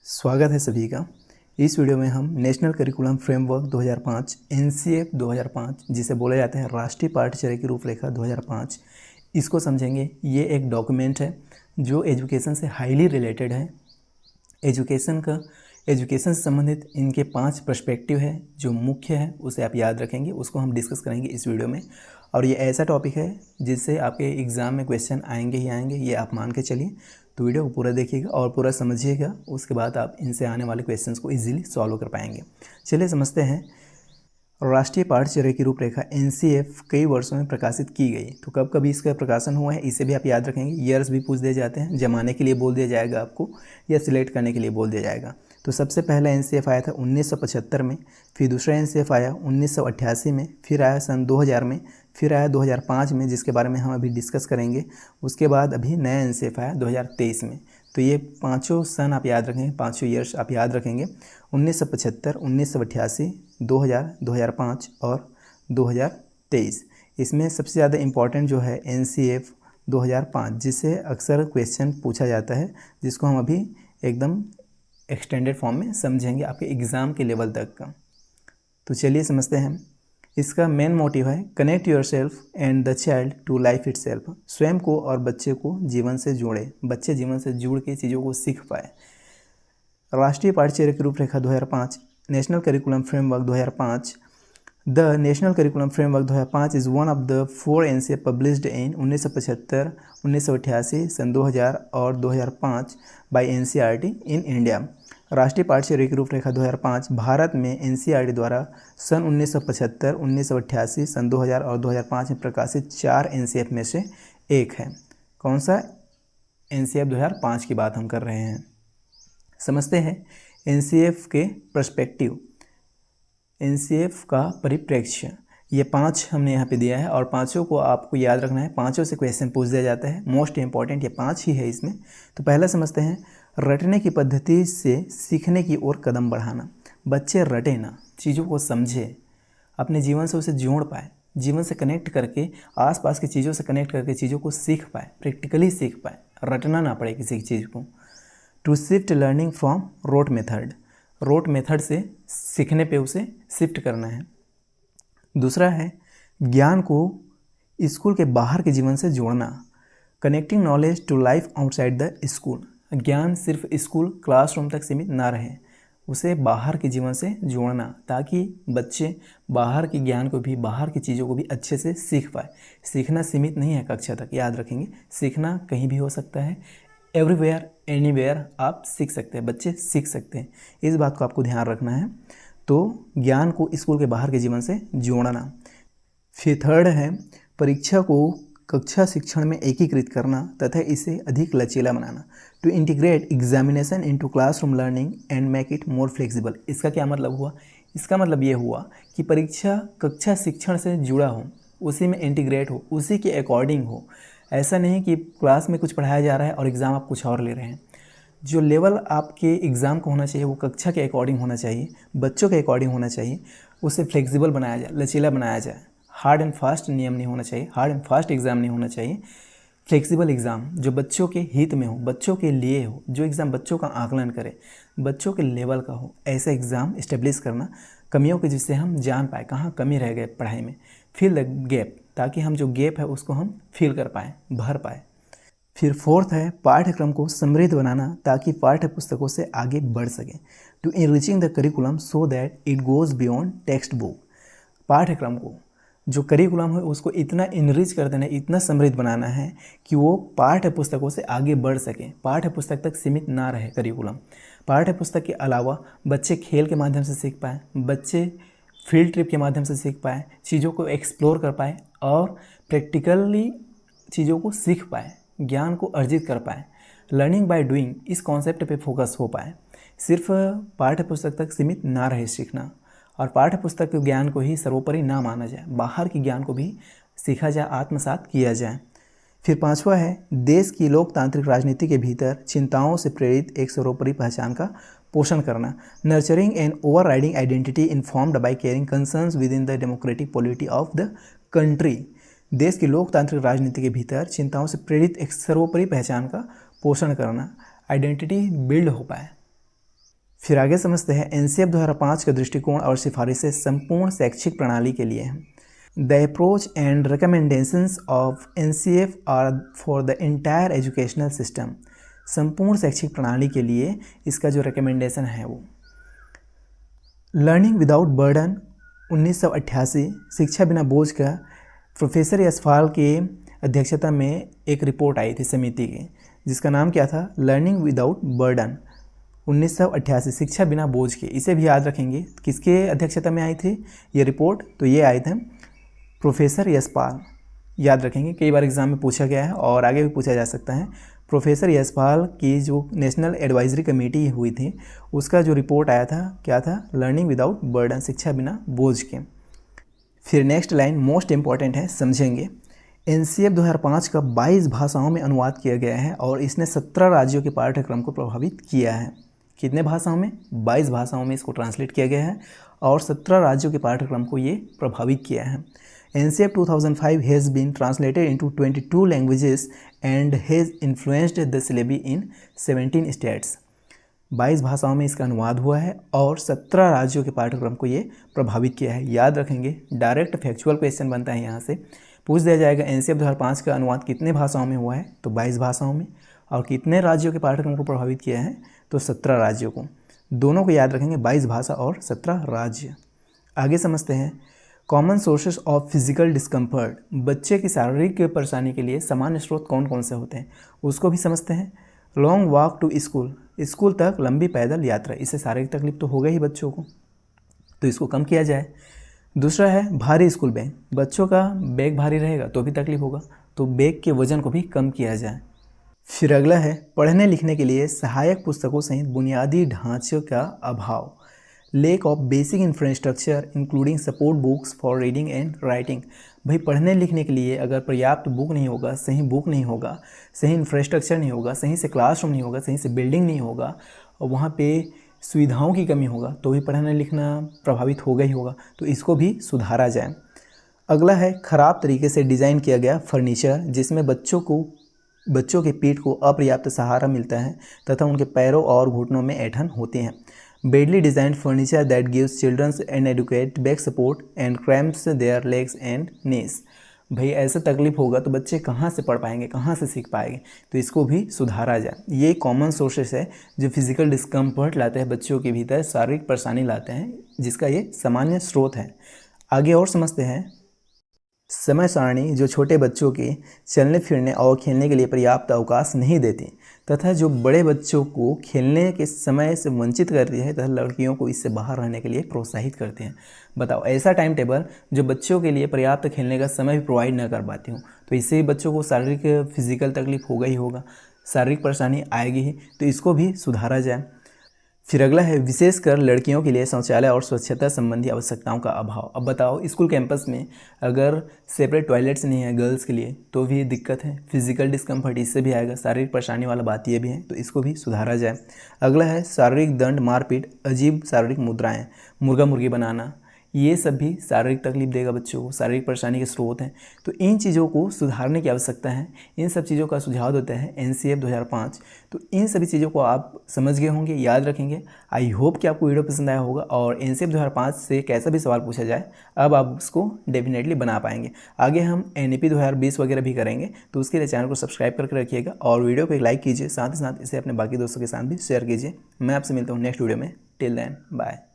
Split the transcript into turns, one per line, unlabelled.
स्वागत है सभी का। इस वीडियो में हम नेशनल करिकुलम फ्रेमवर्क 2005 एनसीएफ 2005 जिसे बोला जाता है राष्ट्रीय पाठ्यचर्या की रूपरेखा 2005 इसको समझेंगे। ये एक डॉक्यूमेंट है जो एजुकेशन से हाईली रिलेटेड है। एजुकेशन से संबंधित इनके 5 पर्सपेक्टिव है जो मुख्य है, उसे आप याद रखेंगे, उसको हम डिस्कस करेंगे इस वीडियो में। और ये ऐसा टॉपिक है जिससे आपके एग्ज़ाम में क्वेश्चन आएंगे ही आएंगे, ये आप मान के चलिए। तो वीडियो को पूरा देखिएगा और पूरा समझिएगा, उसके बाद आप इनसे आने वाले क्वेश्चंस को इजीली सॉल्व कर पाएंगे। चलिए समझते हैं। राष्ट्रीय पाठ्यचर्या की रूपरेखा एनसीएफ कई वर्षों में प्रकाशित की गई। तो कब कभी इसका प्रकाशन हुआ है इसे भी आप याद रखेंगे। ईयर्स भी पूछ दिए जाते हैं, जमाने के लिए बोल दिया जाएगा आपको या सिलेक्ट करने के लिए बोल दिया जाएगा। तो सबसे पहला एनसीएफ आया था 1975 में, फिर दूसरा एनसीएफ आया 1988 में, फिर आया सन 2000 में, फिर आया 2005 में जिसके बारे में हम अभी डिस्कस करेंगे। उसके बाद अभी नया एनसीएफ आया 2023 में। तो ये पाँचों सन आप याद रखेंगे, पाँचों ईयर्स आप याद रखेंगे। 1975, 1988, 2000, 2005 और 2023। इसमें सबसे ज़्यादा इम्पॉर्टेंट जो है एनसीएफ 2005 जिससे अक्सर क्वेश्चन पूछा जाता है, जिसको हम अभी एकदम एक्सटेंडेड फॉर्म में समझेंगे आपके एग्ज़ाम के लेवल तक का। तो चलिए समझते हैं। इसका मेन मोटिव है connect yourself and the child to life itself. स्वयं को और बच्चे को जीवन से जोड़े, बच्चे जीवन से जुड़ के चीज़ों को सीख पाए। राष्ट्रीय पाठ्यचर्या की रूपरेखा 2005, national curriculum framework 2005। The national curriculum framework 2005 is one of the 4 NCF published in 1975, 1988, सन 2000 और 2005 बाय एनसीईआरटी इन इंडिया। राष्ट्रीय पाठ्यचर्या की रूपरेखा 2005 भारत में एनसीईआरटी द्वारा सन 1975, 1988, सन 2000 और 2005 में प्रकाशित 4 एनसीएफ में से एक है। कौन सा एनसीएफ 2005 की बात हम कर रहे हैं। समझते हैं एनसीएफ के पर्सपेक्टिव, एनसीएफ का परिप्रेक्ष्य। ये 5 हमने यहाँ पे दिया है और पांचों को आपको याद रखना है। पांचों से क्वेश्चन पूछ दिया जाता है। मोस्ट इंपॉर्टेंट ये 5 ही है इसमें। तो पहला समझते हैं रटने की पद्धति से सीखने की ओर कदम बढ़ाना। बच्चे रटे ना, चीज़ों को समझे, अपने जीवन से उसे जोड़ पाए, जीवन से कनेक्ट करके, आसपास की चीज़ों से कनेक्ट करके चीज़ों को सीख पाए, प्रैक्टिकली सीख पाए, रटना ना पड़े किसी चीज़ को। To shift learning from rote method, rote method से सीखने पे उसे शिफ्ट करना है। दूसरा है ज्ञान को स्कूल के बाहर के जीवन से जोड़ना। Connecting knowledge to life outside the school. ज्ञान सिर्फ स्कूल क्लासरूम तक सीमित ना रहे, उसे बाहर के जीवन से जोड़ना ताकि बच्चे बाहर के ज्ञान को भी, बाहर की चीज़ों को भी अच्छे से सीख पाए। सीखना सीमित नहीं है कक्षा तक, याद रखेंगे। सीखना कहीं भी हो सकता है, एवरीवेयर एनीवेयर आप सीख सकते हैं, बच्चे सीख सकते हैं। इस बात को आपको ध्यान रखना है। तो ज्ञान को स्कूल के बाहर के जीवन से जोड़ना। फिर थर्ड है परीक्षा को कक्षा शिक्षण में एकीकृत करना तथा इसे अधिक लचीला बनाना। To integrate examination into classroom learning and make it more flexible. इसका क्या मतलब हुआ? इसका मतलब ये हुआ कि परीक्षा कक्षा शिक्षण से जुड़ा हो, उसी में इंटीग्रेट हो, उसी के अकॉर्डिंग हो। ऐसा नहीं कि क्लास में कुछ पढ़ाया जा रहा है और एग्ज़ाम आप कुछ और ले रहे हैं। जो लेवल आपके एग्ज़ाम को होना चाहिए वो कक्षा के अकॉर्डिंग होना चाहिए, बच्चों के अकॉर्डिंग होना चाहिए। उसे फ्लेक्सिबल बनाया जाए, लचीला बनाया जाए। हार्ड एंड फास्ट नियम नहीं होना चाहिए, हार्ड एंड फास्ट एग्ज़ाम नहीं होना चाहिए। फ्लेक्सिबल एग्ज़ाम जो बच्चों के हित में हो, बच्चों के लिए हो, जो एग्ज़ाम बच्चों का आकलन करे, बच्चों के लेवल का हो, ऐसा एग्ज़ाम इस्टेब्लिश करना। कमियों के जिससे हम जान पाए कहाँ कमी रह गए पढ़ाई में। फिल द गैप, ताकि हम जो गैप है उसको हम फिल कर पाएँ, भर पाए। फिर फोर्थ है पाठ्यक्रम को समृद्ध बनाना ताकि पाठ्य पुस्तकों से आगे बढ़ सके। To enriching the curriculum so that it goes beyond text book. पाठ्यक्रम को, जो करिकुलम है उसको इतना इनरिच कर देना, इतना समृद्ध बनाना है कि वो पाठ्य पुस्तकों से आगे बढ़ सके, पाठ्य पुस्तक तक सीमित ना रहे करिकुलम। पाठ्य पुस्तक के अलावा बच्चे खेल के माध्यम से सीख पाए, बच्चे फील्ड ट्रिप के माध्यम से सीख पाए, चीज़ों को एक्सप्लोर कर पाए और प्रैक्टिकली चीज़ों को सीख पाए, ज्ञान को अर्जित कर पाए। लर्निंग बाय डूइंग, इस कॉन्सेप्ट पे फोकस हो पाए। सिर्फ पाठ्य पुस्तक तक सीमित ना रहे सीखना और पाठ्य पुस्तक के ज्ञान को ही सर्वोपरि ना माना जाए, बाहर के ज्ञान को भी सीखा जाए, आत्मसात किया जाए। फिर पांचवा है देश की लोकतांत्रिक राजनीति के भीतर चिंताओं से प्रेरित एक सर्वोपरि पहचान का पोषण करना। Nurturing and overriding identity informed by caring concerns within the democratic polity of the country. देश की लोकतांत्रिक राजनीति के भीतर चिंताओं से प्रेरित एक सर्वोपरि पहचान का पोषण करना, आइडेंटिटी बिल्ड हो पाए, फिर आगे समझते हैं एनसीएफ 2005 का दृष्टिकोण और सिफारिशें संपूर्ण शैक्षिक प्रणाली के लिए हैं। The approach and recommendations of NCF are for the entire educational system. संपूर्ण शैक्षिक प्रणाली के लिए इसका जो रिकमेंडेशन है वो लर्निंग विदाउट बर्डन 1988, शिक्षा बिना बोझ का प्रोफेसर यशपाल के अध्यक्षता में एक रिपोर्ट आई थी समिति की, जिसका नाम क्या था, लर्निंग विदाउट बर्डन 1988, शिक्षा बिना बोझ के। इसे भी याद रखेंगे, किसके अध्यक्षता में आई थी ये रिपोर्ट, तो ये आए थे प्रोफेसर यशपाल। याद रखेंगे, कई बार एग्जाम में पूछा गया है और आगे भी पूछा जा सकता है। प्रोफेसर यशपाल की जो नेशनल एडवाइजरी कमेटी हुई थी उसका जो रिपोर्ट आया था क्या था, लर्निंग विदाउट बर्डन, शिक्षा बिना बोझ के। फिर नेक्स्ट लाइन मोस्ट इंपॉर्टेंट है, समझेंगे। एनसीएफ 2005 का 22 भाषाओं में अनुवाद किया गया है और इसने 17 राज्यों के पाठ्यक्रम को प्रभावित किया है। कितने भाषाओं में, 22 भाषाओं में इसको ट्रांसलेट किया गया है और 17 राज्यों के पाठ्यक्रम को ये प्रभावित किया है। NCF 2005 has been translated into 22 languages and has influenced the syllabi in 17 states। 22 भाषाओं में इसका अनुवाद हुआ है और 17 राज्यों के पाठ्यक्रम को ये प्रभावित किया है। याद रखेंगे, डायरेक्ट फैक्चुअल क्वेश्चन बनता है, यहाँ से पूछ दिया जाएगा NCF 2005 का अनुवाद कितने भाषाओं में हुआ है, तो 22 भाषाओं में, और कितने राज्यों के पाठ्यक्रम को प्रभावित किया है, तो 17 राज्यों को। दोनों को याद रखेंगे, 22 भाषा और 17 राज्य। आगे समझते हैं common sources of physical discomfort. बच्चे की शारीरिक परेशानी के लिए सामान्य स्रोत कौन कौन से होते हैं उसको भी समझते हैं। Long walk to school, school तक लंबी पैदल यात्रा, इससे शारीरिक तकलीफ तो हो गई ही बच्चों को, तो इसको कम किया जाए। दूसरा है भारी स्कूल बैग, बच्चों का बैग भारी रहेगा तो भी तकलीफ होगा, तो बैग के वजन को भी कम किया जाए। फिर अगला है पढ़ने लिखने के लिए सहायक पुस्तकों सहित बुनियादी ढांचे का अभाव, lake of basic infrastructure including support books for reading and writing. भाई पढ़ने लिखने के लिए अगर पर्याप्त बुक नहीं होगा, सही बुक नहीं होगा, सही इंफ्रास्ट्रक्चर नहीं होगा, सही से क्लासरूम नहीं होगा, सही से बिल्डिंग नहीं होगा और वहाँ पे सुविधाओं की कमी होगा, तो भी पढ़ना लिखना प्रभावित होगा ही होगा, तो इसको भी सुधारा जाए। अगला है ख़राब तरीके से डिज़ाइन किया गया फर्नीचर जिसमें बच्चों के पीठ को अपर्याप्त सहारा मिलता है तथा उनके पैरों और घुटनों में ऐंठन होती हैं। Badly designed furniture that gives children inadequate back support and cramps their legs and knees। भाई ऐसा तकलीफ होगा तो बच्चे कहाँ से पढ़ पाएंगे, कहाँ से सीख पाएंगे, तो इसको भी सुधारा जाए। ये कॉमन सोर्सेस है जो फिजिकल डिस्कम्फर्ट लाते हैं बच्चों के भीतर, शारीरिक परेशानी लाते हैं, जिसका ये सामान्य स्रोत है। आगे और समझते हैं समय सारणी जो छोटे बच्चों के चलने फिरने और खेलने के लिए पर्याप्त अवकाश नहीं देती तथा जो बड़े बच्चों को खेलने के समय से वंचित करती है तथा लड़कियों को इससे बाहर रहने के लिए प्रोत्साहित करते हैं। बताओ, ऐसा टाइम टेबल जो बच्चों के लिए पर्याप्त खेलने का समय भी प्रोवाइड न कर पाती हूँ, तो इससे ही बच्चों को शारीरिक फिजिकल तकलीफ होगा ही होगा, शारीरिक परेशानी आएगी ही, तो इसको भी सुधारा जाए। फिर अगला है विशेषकर लड़कियों के लिए शौचालय और स्वच्छता संबंधी आवश्यकताओं का अभाव। अब बताओ, स्कूल कैंपस में अगर सेपरेट टॉयलेट्स नहीं है गर्ल्स के लिए तो भी दिक्कत है, फिजिकल डिस्कम्फर्ट इससे भी आएगा, शारीरिक परेशानी वाला बात ये भी है, तो इसको भी सुधारा जाए। अगला है शारीरिक दंड, मारपीट, अजीब शारीरिक मुद्राएं, मुर्गा मुर्गी बनाना, ये सब भी शारीरिक तकलीफ देगा बच्चों को, शारीरिक परेशानी के स्रोत हैं, तो इन चीज़ों को सुधारने की आवश्यकता है। इन सब चीज़ों का सुझाव देता है NCF 2005। तो इन सभी चीज़ों को आप समझ गए होंगे, याद रखेंगे। आई होप कि आपको वीडियो पसंद आया होगा और NCF 2005 से कैसा भी सवाल पूछा जाए अब आप उसको डेफिनेटली बना पाएंगे। आगे हम NEP 2020 वगैरह भी करेंगे, तो उसके लिए चैनल को सब्सक्राइब करके रखिएगा और वीडियो को एक लाइक कीजिए, साथ ही साथ इसे अपने बाकी दोस्तों के साथ भी शेयर कीजिए। मैं आपसे मिलता हूँ नेक्स्ट वीडियो में। Till then bye.